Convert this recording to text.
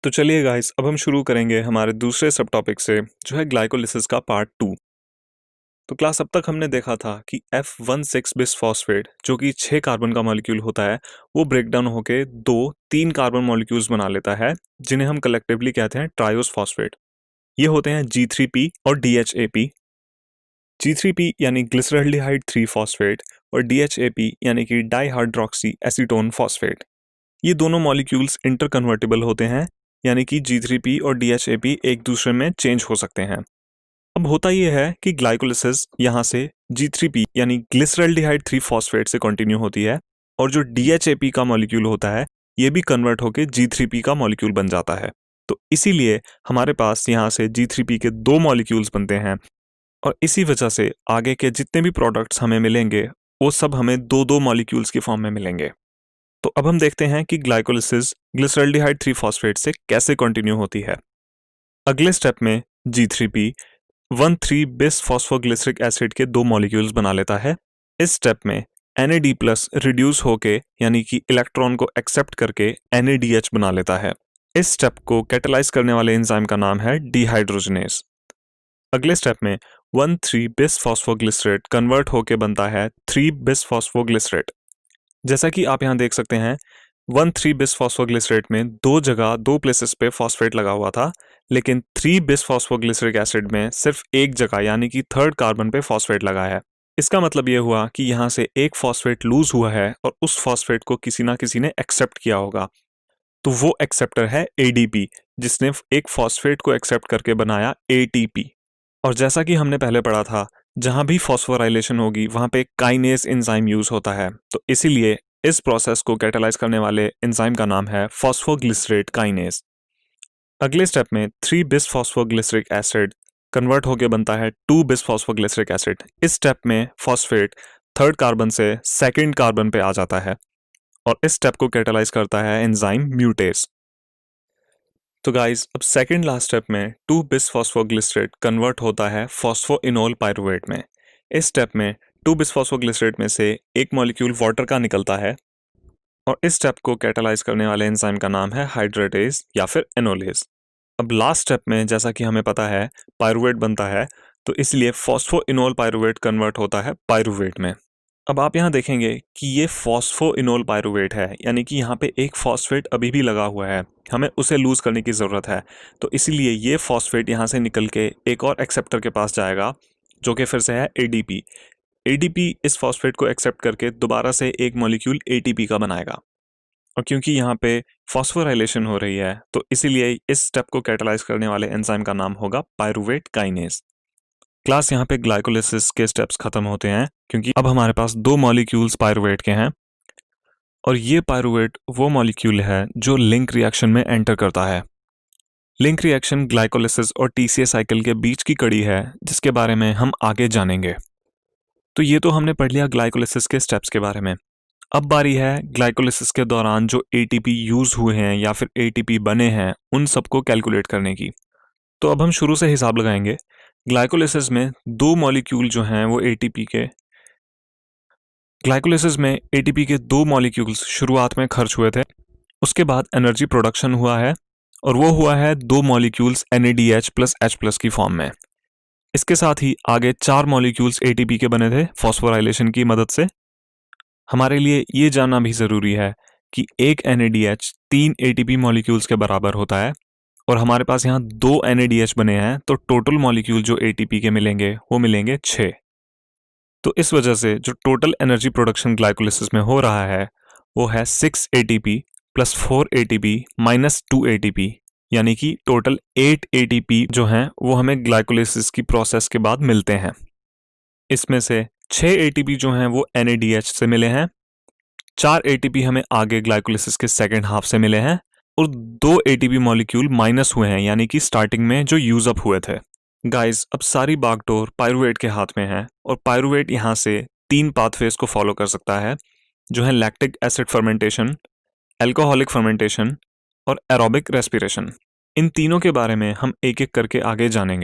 तो चलिए गाइस, अब हम शुरू करेंगे हमारे दूसरे सब टॉपिक से, जो है ग्लाइकोलिसिस का पार्ट 2। तो क्लास अब तक हमने देखा था कि F16 बिसफॉस्फेट, जो कि 6 कार्बन का मॉलिक्यूल होता है, वो ब्रेक डाउन होके 2-3 कार्बन मॉलिक्यूल्स बना लेता है, जिन्हें हम कलेक्टिवली कहते हैं ट्रायोस फॉस्फेट। ये होते हैं G3P और DHAP। G3P यानी ग्लिसरल्डिहाइड 3 फॉस्फेट और DHAP यानी कि डाइहाइड्रोक्सी एसीटोन फॉस्फेट। ये दोनों मॉलिक्यूल्स इंटरकन्वर्टिबल होते हैं, यानी कि G3P और DHAP एक दूसरे में चेंज हो सकते हैं। अब होता यह है कि ग्लाइकोलिसिस यहाँ से G3P यानी ग्लिसरल्डिहाइड 3 फॉस्फेट से कंटिन्यू होती है, और जो DHAP का मॉलिक्यूल होता है ये भी कन्वर्ट होकर G3P का मॉलिक्यूल बन जाता है। तो इसीलिए हमारे पास यहाँ से G3P के 2 मॉलिक्यूल्स बनते हैं, और इसी वजह से आगे के जितने भी प्रोडक्ट्स हमें मिलेंगे वो सब हमें 2-2 मॉलिक्यूल्स के फॉर्म में मिलेंगे। तो अब हम देखते हैं कि ग्लाइकोलिसिस ग्लिसरल्डिहाइड 3 फॉस्फेट से कैसे कंटिन्यू होती है। अगले स्टेप में G3P 1,3 बिस फॉस्फोग्लिसरिक एसिड के 2 मॉलिक्यूल्स बना लेता है। इस स्टेप में NAD+ रिड्यूस होके, यानी कि इलेक्ट्रॉन को एक्सेप्ट करके NADH बना लेता है। इस स्टेप को कैटेलाइज करने वाले एंजाइम का नाम है डिहाइड्रोजनेज। अगले स्टेप में 1,3 बिस फॉस्फोग्लिसरेट कन्वर्ट होके बनता है 3 बिस फॉस्फोग्लिसरेट। जैसा कि आप यहाँ देख सकते हैं, 1,3 बिस फॉस्फोग्लिसरेट में 2 जगह 2 प्लेसेस पे फॉस्फेट लगा हुआ था, लेकिन 3 बिस फॉस्फोग्लिसरिक एसिड में सिर्फ एक जगह यानी कि थर्ड कार्बन पे फॉस्फेट लगा है। इसका मतलब ये हुआ कि यहाँ से एक फॉस्फेट लूज हुआ है और उस फॉस्फेट को किसी ना किसी ने एक्सेप्ट किया होगा। तो वो एक्सेप्टर है ADP, जिसने एक फॉस्फेट को एक्सेप्ट करके बनाया ATP। और जैसा कि हमने पहले पढ़ा था, जहां भी फॉस्फोराइलेशन होगी वहां पे काइनेज एंजाइम यूज होता है, तो इसीलिए इस प्रोसेस को कैटेलाइज करने वाले एंजाइम का नाम है फॉस्फोग्लिसरेट काइनेज। अगले स्टेप में 3 बिस फॉस्फोग्लिसरिक एसिड कन्वर्ट होकर बनता है 2 बिस फॉस्फोग्लिसरिक एसिड। इस स्टेप में फॉस्फेट थर्ड कार्बन से सेकेंड कार्बन पे आ जाता है, और इस स्टेप को कैटेलाइज करता है एंजाइम म्यूटेस। तो गाइस, अब सेकंड लास्ट स्टेप में 2 बिस फॉस्फोग्लिसरेट कन्वर्ट होता है फॉस्फोइनोल पाइरुवेट में। इस स्टेप में 2 बिस फॉस्फोग्लिसरेट में से एक मॉलिक्यूल वाटर का निकलता है, और इस स्टेप को कैटेलाइज करने वाले एंजाइम का नाम है हाइड्रेटेज या फिर एनोलेज। अब लास्ट स्टेप में जैसा कि हमें पता है पाइरुवेट बनता है, तो इसलिए फॉस्फोइनोल पाइरुवेट कन्वर्ट होता है पाइरुवेट में। अब आप यहाँ देखेंगे कि ये फॉस्फोइनोल पाइरुवेट है, यानी कि यहाँ पे एक फॉस्फेट अभी भी लगा हुआ है, हमें उसे लूज करने की ज़रूरत है। तो इसीलिए ये फॉस्फेट यहाँ से निकल के एक और एक्सेप्टर के पास जाएगा, जो कि फिर से है ADP। ADP इस फॉस्फेट को एक्सेप्ट करके दोबारा से एक मॉलिक्यूल ATP का बनाएगा, और क्योंकि यहाँ पे फॉस्फोराइलेशन हो रही है, तो इसीलिए इस स्टेप को कैटेलाइज करने वाले एंजाइम का नाम होगा पाइरुवेट काइनेज। क्लास यहाँ पे ग्लाइकोलिसिस के स्टेप्स खत्म होते हैं, क्योंकि अब हमारे पास 2 मॉलिक्यूल्स पाइरुवेट के हैं, और ये पाइरुवेट वो मॉलिक्यूल है जो लिंक रिएक्शन में एंटर करता है। लिंक रिएक्शन ग्लाइकोलिसिस और TCA साइकिल के बीच की कड़ी है, जिसके बारे में हम आगे जानेंगे। तो ये तो हमने पढ़ लिया ग्लाइकोलिसिस के स्टेप्स के बारे में। अब बारी है ग्लाइकोलिसिस के दौरान जो ATP यूज हुए हैं या फिर ATP बने हैं, उन सबको कैलकुलेट करने की। तो अब हम शुरू से हिसाब लगाएंगे। ग्लाइकोलिसिस में 2 मॉलिक्यूल जो हैं वो ग्लाइकोलिसिस में ATP के 2 मॉलिक्यूल्स शुरुआत में खर्च हुए थे। उसके बाद एनर्जी प्रोडक्शन हुआ है, और वो हुआ है 2 मॉलिक्यूल्स NADH+H+ की फॉर्म में। इसके साथ ही आगे 4 मॉलिक्यूल्स ATP के बने थे फॉस्फोराइलेशन की मदद से। हमारे लिए ये जानना भी ज़रूरी है कि एक NADH 3 ATP मॉलिक्यूल्स के बराबर होता है, और हमारे पास यहाँ 2 NADH बने हैं, तो टोटल मॉलिक्यूल जो ATP के मिलेंगे वो मिलेंगे 6। तो इस वजह से जो टोटल एनर्जी प्रोडक्शन ग्लाइकोलिसिस में हो रहा है वो है 6 ATP + 4 ATP - 2 ATP, यानी कि टोटल 8 ATP जो हैं वो हमें ग्लाइकोलिसिस की प्रोसेस के बाद मिलते हैं। इसमें से 6 ATP जो हैं वो NADH से मिले हैं, 4 ATP हमें आगे ग्लाइकोलिसिस के सेकेंड हाफ से मिले हैं, और 2 ATP मॉलिक्यूल माइनस हुए हैं, यानी कि स्टार्टिंग में जो यूज अप हुए थे। गाइस, अब सारी बागडोर पाइरुवेट के हाथ में है, और पाइरुवेट यहाँ से 3 पाथवेज को फॉलो कर सकता है, जो है lactic acid fermentation, alcoholic fermentation और एरोबिक रेस्पिरेशन। इन तीनों के बारे में हम एक एक करके आगे जानेंगे।